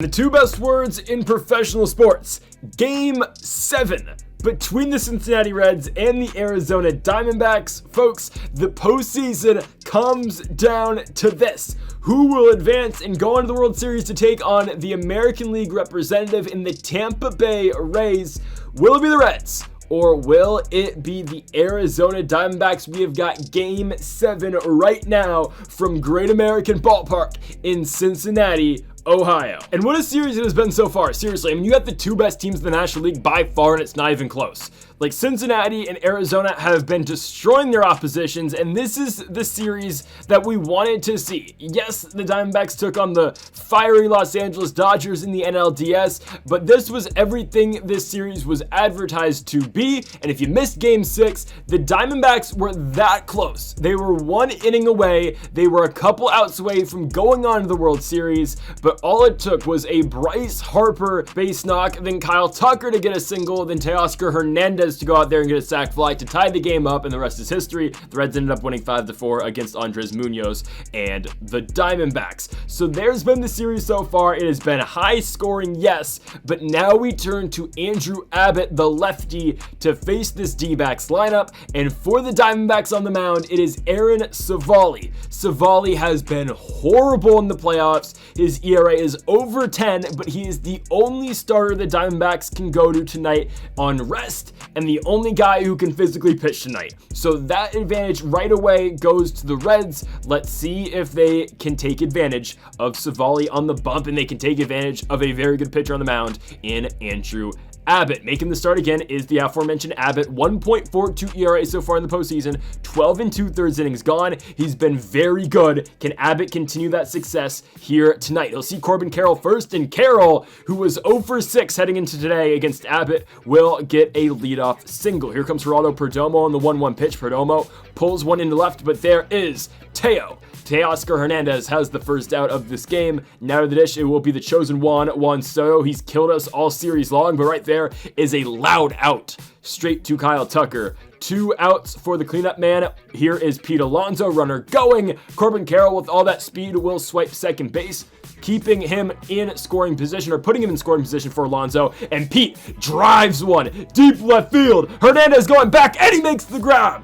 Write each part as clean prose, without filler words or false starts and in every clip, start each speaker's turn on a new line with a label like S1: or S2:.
S1: The two best words in professional sports. Game 7 between the Cincinnati Reds and the Arizona Diamondbacks. Folks, the postseason comes down to this. Who will advance and go on to the World Series to take on the American League representative in the Tampa Bay Rays? Will it be the Reds? Or will it be the Arizona Diamondbacks? We have got Game 7 right now from Great American Ballpark in Cincinnati, Ohio. And what a series it has been so far. Seriously, I mean, you got the two best teams in the National League by far, and it's not even close. Like, Cincinnati and Arizona have been destroying their oppositions, and this is the series that we wanted to see. Yes, the Diamondbacks took on the fiery Los Angeles Dodgers in the NLDS, but this was everything this series was advertised to be. And if you missed Game 6, the Diamondbacks were that close. They were one inning away. They were a couple outs away from going on to the World Series, but all it took was a Bryce Harper base knock, then Kyle Tucker to get a single, then Teoscar Hernandez to go out there and get a sac fly to tie the game up, and the rest is history. The Reds ended up winning 5-4 against Andres Munoz and the Diamondbacks. So there's been the series so far. It has been high scoring, yes, but now we turn to Andrew Abbott, the lefty, to face this D-backs lineup, and for the Diamondbacks on the mound, it is Aaron Civale. Civale has been horrible in the playoffs. His ERA is over 10, but he is the only starter the Diamondbacks can go to tonight on rest, and the only guy who can physically pitch tonight. So that advantage right away goes to the Reds. Let's see if they can take advantage of Civale on the bump, and they can take advantage of a very good pitcher on the mound in Andrew Abbott. Making the start again is the aforementioned Abbott. 1.42 ERA so far in the postseason. 12 2/3 innings gone. He's been very good. Can Abbott continue that success here tonight? He'll see Corbin Carroll first, and Carroll, who was 0 for 6 heading into today against Abbott, will get a leadoff single. Here comes Geraldo Perdomo on the 1-1 pitch. Perdomo pulls one into left, but there is Teoscar Hernandez has the first out of this game. Now to the dish, it will be the chosen Juan Soto. He's killed us all series long, but right there is a loud out straight to Kyle Tucker. 2 outs for the cleanup man. Here is Pete Alonso, runner going. Corbin Carroll with all that speed will swipe second base, keeping him in scoring position, or putting him in scoring position for Alonso. And Pete drives one deep left field. Hernandez going back, and he makes the grab.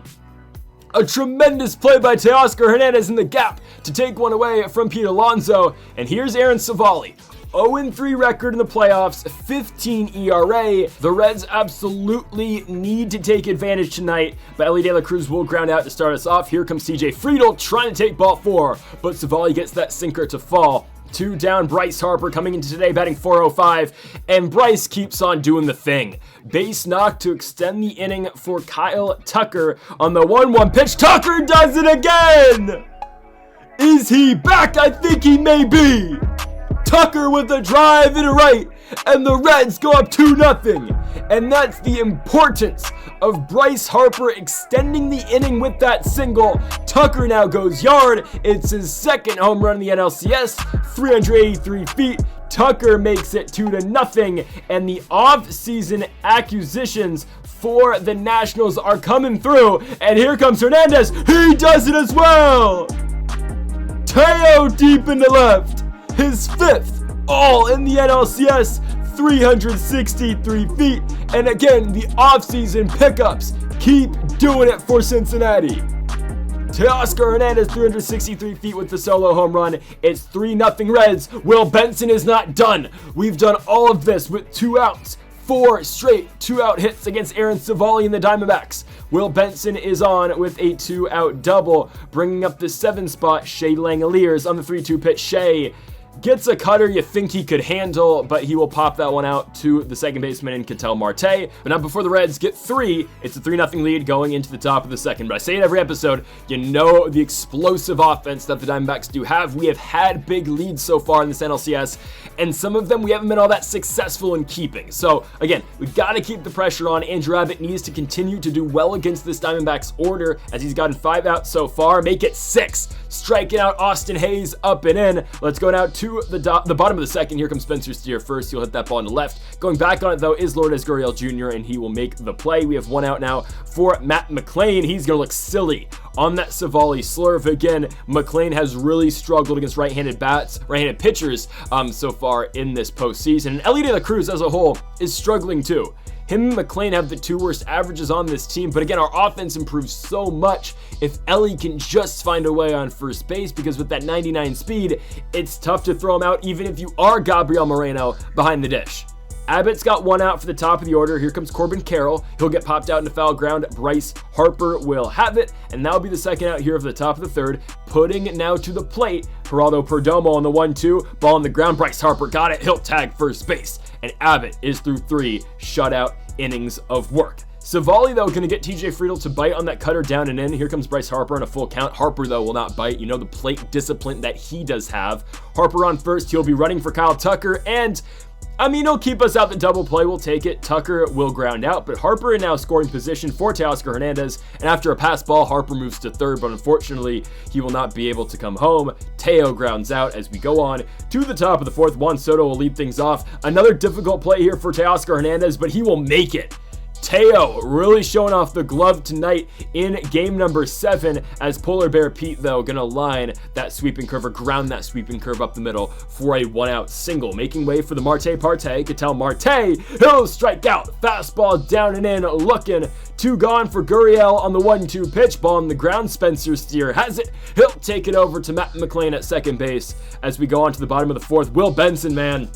S1: A tremendous play by Teoscar Hernandez in the gap to take one away from Pete Alonso. And here's Aaron Civale. 0-3 record in the playoffs, 15 ERA. The Reds absolutely need to take advantage tonight, but Elly De La Cruz will ground out to start us off. Here comes CJ Friedl trying to take ball 4, but Civale gets that sinker to fall. 2 down, Bryce Harper coming into today batting .405, and Bryce keeps on doing the thing. Base knock to extend the inning for Kyle Tucker on the 1-1 pitch. Tucker does it again! Is he back? I think he may be. Tucker with a drive into right, and the Reds go up 2-0. And that's the importance of Bryce Harper extending the inning with that single. Tucker now goes yard. It's his second home run in the NLCS, 383 feet. Tucker makes it 2-0, and the off-season acquisitions for the Nationals are coming through. And here comes Hernandez. He does it as well. Teo deep into left. His 5th, all in the NLCS, 363 feet. And again, the offseason pickups keep doing it for Cincinnati. Teoscar Hernandez, 363 feet with the solo home run. It's 3-0 Reds. Will Benson is not done. We've done all of this with 2 outs. 4 straight 2-out hits against Aaron Civale and the Diamondbacks. Will Benson is on with a 2-out double, bringing up the 7th spot. Shea Langoliers on the 3-2 pitch. Shea gets a cutter you think he could handle, but he will pop that one out to the second baseman in Ketel Marte. But not before the Reds get 3. It's a 3-0 lead going into the top of the second. But I say it every episode, you know the explosive offense that the Diamondbacks do have. We have had big leads so far in this NLCS, and some of them we haven't been all that successful in keeping. So again, we've got to keep the pressure on. Andrew Abbott needs to continue to do well against this Diamondbacks order, as he's gotten 5 outs so far. Make it 6. Striking out Austin Hayes up and in. Let's go now to the bottom of the second. Here comes Spencer Steer first. He'll hit that ball on the left. Going back on it, though, is Lourdes Gurriel Jr., and he will make the play. We have 1 out now for Matt McLain. He's going to look silly on that Savali slurve. Again, McLean has really struggled against right-handed pitchers so far in this postseason. And Ellie De La Cruz as a whole is struggling too. Him and McLean have the 2 worst averages on this team, but again, our offense improves so much if Ellie can just find a way on first base, because with that 99 speed, it's tough to throw him out even if you are Gabriel Moreno behind the dish. Abbott's got 1 out for the top of the order. Here comes Corbin Carroll. He'll get popped out into foul ground. Bryce Harper will have it, and that'll be the second out here for the top of the 3rd. Putting it now to the plate, Geraldo Perdomo on the 1-2. Ball on the ground. Bryce Harper got it. He'll tag first base, and Abbott is through 3 shutout innings of work. Savali, though, going to get TJ Friedl to bite on that cutter down and in. Here comes Bryce Harper on a full count. Harper, though, will not bite. You know the plate discipline that he does have. Harper on first. He'll be running for Kyle Tucker, and I mean, he'll keep us out. The double play, we'll take it. Tucker will ground out, but Harper in now scoring position for Teoscar Hernandez, and after a pass ball, Harper moves to 3rd, but unfortunately, he will not be able to come home. Teo grounds out as we go on to the top of the 4th. Juan Soto will lead things off. Another difficult play here for Teoscar Hernandez, but he will make it. Teo really showing off the glove tonight in game number 7, as Polar Bear Pete, though, gonna line that sweeping curve, or ground that sweeping curve up the middle for a 1-out single, making way for the Marte Parte. Ketel Marte, he'll strike out. Fastball down and in, looking 2 gone for Gurriel on the 1-2 pitch. Ball on the ground. Spencer Steer has it. He'll take it over to Matt McLean at second base as we go on to the bottom of the 4th. Will Benson, man,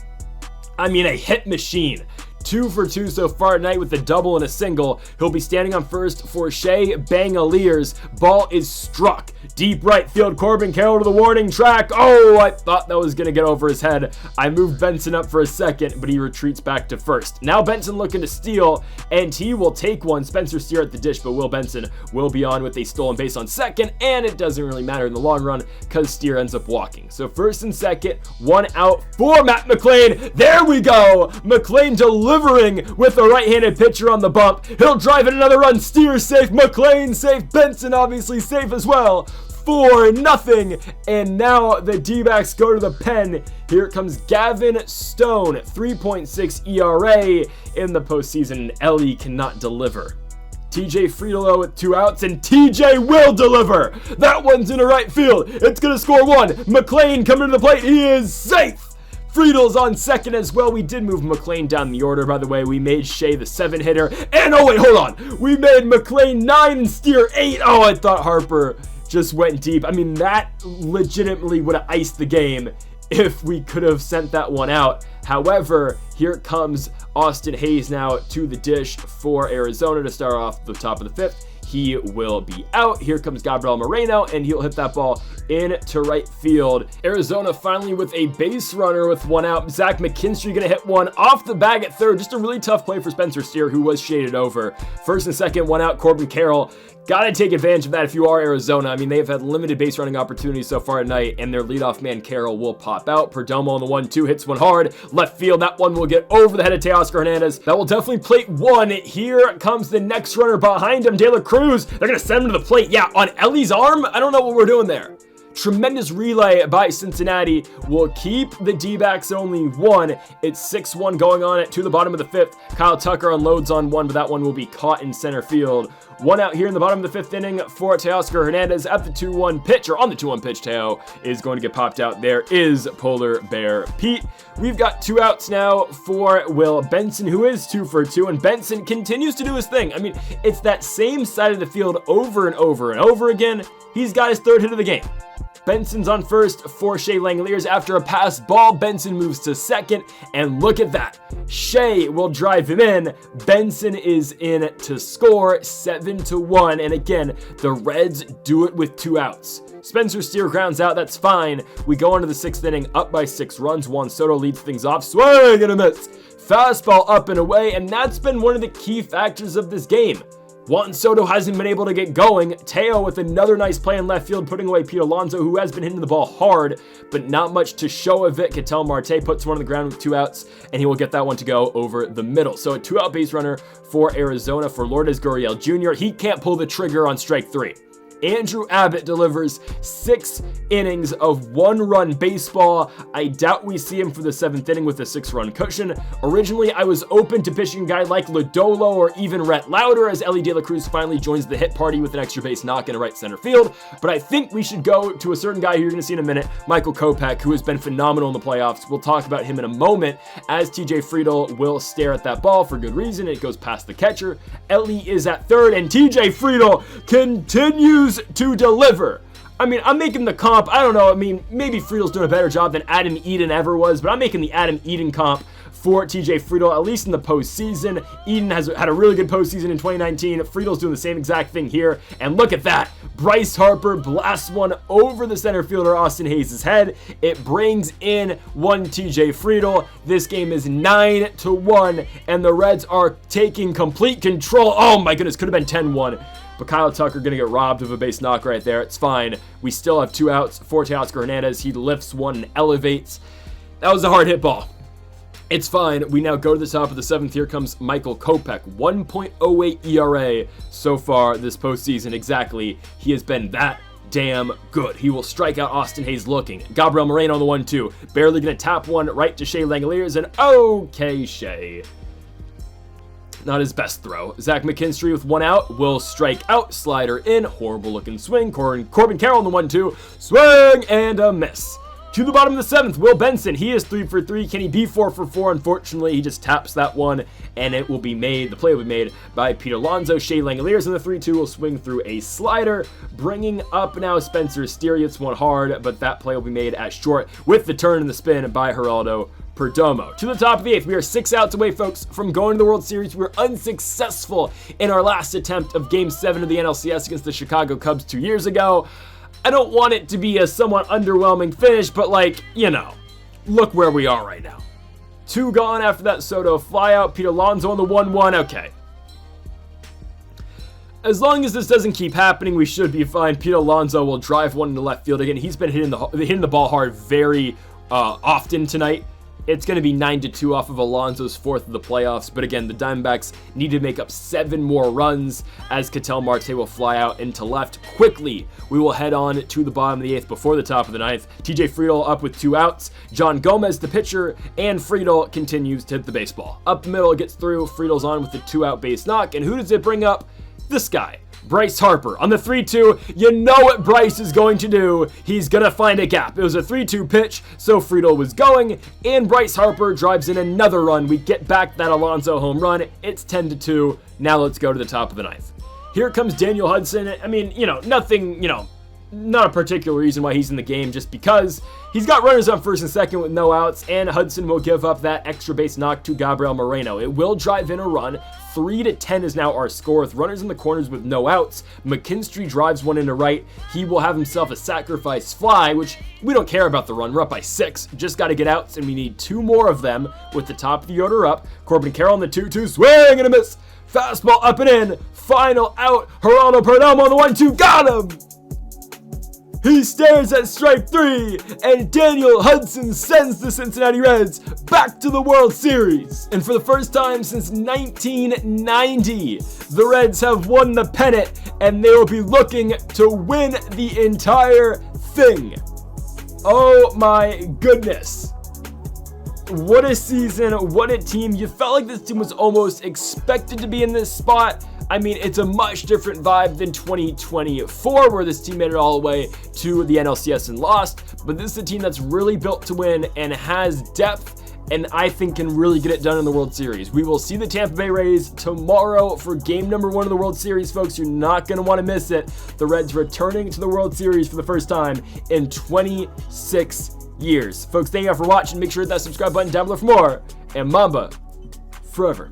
S1: I mean, a hit machine. 2 for 2 so far tonight with a double and a single. He'll be standing on first for Shea Bangaliers. Ball is struck. Deep right field. Corbin Carroll to the warning track. Oh, I thought that was going to get over his head. I moved Benson up for a second, but he retreats back to first. Now Benson looking to steal, and he will take one. Spencer Steer at the dish, but Will Benson will be on with a stolen base on second, and it doesn't really matter in the long run because Steer ends up walking. So first and second, 1 out for Matt McLean. There we go. McLean delivering with a right-handed pitcher on the bump. He'll drive in another run. Steer safe. McLean safe. Benson obviously safe as well. 4-0, and now the D-backs go to the pen. Here comes Gavin Stone, 3.6 ERA in the postseason, and Ellie cannot deliver. TJ Friedl with 2 outs, and TJ will deliver. That one's in the right field. It's going to score 1. McLean coming to the plate. He is safe. Friedl's on second as well. We did move McLean down the order, by the way. We made Shea the 7-hitter. And, oh, wait, hold on. We made McLean 9 and Steer 8. Oh, I thought Harper just went deep. I mean, that legitimately would have iced the game if we could have sent that one out. However, here comes Austin Hayes now to the dish for Arizona to start off the top of the 5th. He will be out. Here comes Gabriel Moreno, and he'll hit that ball into right field. Arizona finally with a base runner with 1 out. Zach McKinstry gonna hit one off the bag at 3rd. Just a really tough play for Spencer Steer, who was shaded over. First and second, 1 out. Corbin Carroll. Gotta take advantage of that if you are Arizona. I mean, they've had limited base running opportunities so far tonight, and their leadoff man Carroll will pop out. Perdomo on the 1-2 hits one hard. Left field, that one will get over the head of Teoscar Hernandez. That will definitely plate 1. Here comes the next runner behind him, De La Cruz. They're gonna send him to the plate. Yeah, on Ellie's arm? I don't know what we're doing there. Tremendous relay by Cincinnati will keep the D-backs at only 1. It's 6-1 going on to the bottom of the 5th. Kyle Tucker unloads on 1, but that one will be caught in center field. 1 out here in the bottom of the 5th inning for Teoscar Hernandez at the 2-1 pitch, or on the 2-1 pitch. Teo is going to get popped out. There is Polar Bear Pete. We've got 2 outs now for Will Benson, who is 2 for 2, and Benson continues to do his thing. I mean, it's that same side of the field over and over and over again. He's got his 3rd hit of the game. Benson's on first for Shea Langoliers. After a pass ball, Benson moves to second, and look at that. Shea will drive him in. Benson is in to score 7-1, and again, the Reds do it with 2 outs. Spencer Steer grounds out, that's fine. We go into the 6th inning, up by 6 runs. Juan Soto leads things off. Swing and a miss. Fastball up and away, and that's been one of the key factors of this game. Juan Soto hasn't been able to get going. Teo with another nice play in left field, putting away Pete Alonso, who has been hitting the ball hard, but not much to show of it. Ketel Marte puts one on the ground with 2 outs, and he will get that one to go over the middle. So a 2-out base runner for Arizona for Lourdes Gurriel Jr. He can't pull the trigger on strike 3. Andrew Abbott delivers 6 innings of 1-run baseball. I doubt we see him for the 7th inning with a 6-run cushion. Originally, I was open to pitching a guy like Lodolo or even Rhett Lauder as Ellie De La Cruz finally joins the hit party with an extra base knock in right center field. But I think we should go to a certain guy who you're going to see in a minute, Michael Kopech, who has been phenomenal in the playoffs. We'll talk about him in a moment as TJ Friedl will stare at that ball for good reason. It goes past the catcher. Ellie is at third, and TJ Friedl continues to deliver. I mean, I'm making the comp. I don't know. I mean, maybe Friedel's doing a better job than Adam Eden ever was, but I'm making the Adam Eden comp for TJ Friedl, at least in the postseason. Eden has had a really good postseason in 2019. Friedel's doing the same exact thing here. And look at that. Bryce Harper blasts one over the center fielder Austin Hayes' head. It brings in one TJ Friedl. This game is 9-1, and the Reds are taking complete control. Oh my goodness, could have been 10-1. But Kyle Tucker going to get robbed of a base knock right there. It's fine. We still have 2 outs for Teoscar Hernandez. He lifts one and elevates. That was a hard hit ball. It's fine. We now go to the top of the 7th. Here comes Michael Kopech. 1.08 ERA so far this postseason. Exactly. He has been that damn good. He will strike out Austin Hayes looking. Gabriel Moreno on the 1-2. Barely going to tap one right to Shea Langoliers. And okay, Shea. Not his best throw. Zach McKinstry with 1 out will strike out. Slider in. Horrible looking swing. Corbin Carroll on the 1-2. Swing and a miss. To the bottom of the 7th, Will Benson. He is 3 for 3. Can he be 4 for 4? Unfortunately, he just taps that one, and it will be made. The play will be made by Pete Alonso. Shea Langoliers in the 3-2 will swing through a slider, bringing up now Spencer Steer. It's one hard, but that play will be made at short with the turn and the spin by Geraldo Perdomo. To the top of the 8th, we are 6 outs away, folks, from going to the World Series. We were unsuccessful in our last attempt of Game 7 of the NLCS against the Chicago Cubs 2 years ago. I don't want it to be a somewhat underwhelming finish, but like, you know, look where we are right now. 2 gone after that Soto flyout. Pete Alonso on the 1-1. Okay. As long as this doesn't keep happening, we should be fine. Pete Alonso will drive one into left field again. He's been hitting the ball hard very often tonight. It's going to be 9-2 off of Alonso's 4th of the playoffs. But again, the Diamondbacks need to make up 7 more runs as Ketel Marte will fly out into left quickly. We will head on to the bottom of the 8th before the top of the 9th. TJ Friedl up with 2 outs. John Gomez, the pitcher, and Friedl continues to hit the baseball. Up the middle, gets through. Friedel's on with the 2-out base knock. And who does it bring up? This guy. Bryce Harper on the 3-2. You know what Bryce is going to do. He's going to find a gap. It was a 3-2 pitch, so Friedl was going, and Bryce Harper drives in another run. We get back that Alonso home run. It's 10-2. Now let's go to the top of the 9th. Here comes Daniel Hudson. I mean, nothing, not a particular reason why he's in the game, just because he's got runners on 1st and 2nd with no outs, and Hudson will give up that extra base knock to Gabriel Moreno. It will drive in a run. 3-10 is now our score with runners in the corners with no outs. McKinstry drives one into right. He will have himself a sacrifice fly, which we don't care about the run. We're up by 6. Just got to get outs, and we need 2 more of them with the top of the order up. Corbin Carroll on the 2-2. Swing and a miss. Fastball up and in. Final out. Geraldo Perdomo on the 1-2. Got him. He stares at strike 3, and Daniel Hudson sends the Cincinnati Reds back to the World Series. And for the first time since 1990, the Reds have won the pennant, and they will be looking to win the entire thing. Oh my goodness. What a season, what a team. You felt like this team was almost expected to be in this spot. I mean, it's a much different vibe than 2024, where this team made it all the way to the NLCS and lost. But this is a team that's really built to win and has depth, and I think can really get it done in the World Series. We will see the Tampa Bay Rays tomorrow for game number 1 of the World Series, folks. You're not going to want to miss it. The Reds returning to the World Series for the first time in 26 years. Folks, thank you all for watching. Make sure to hit that subscribe button down below for more. And Mamba forever.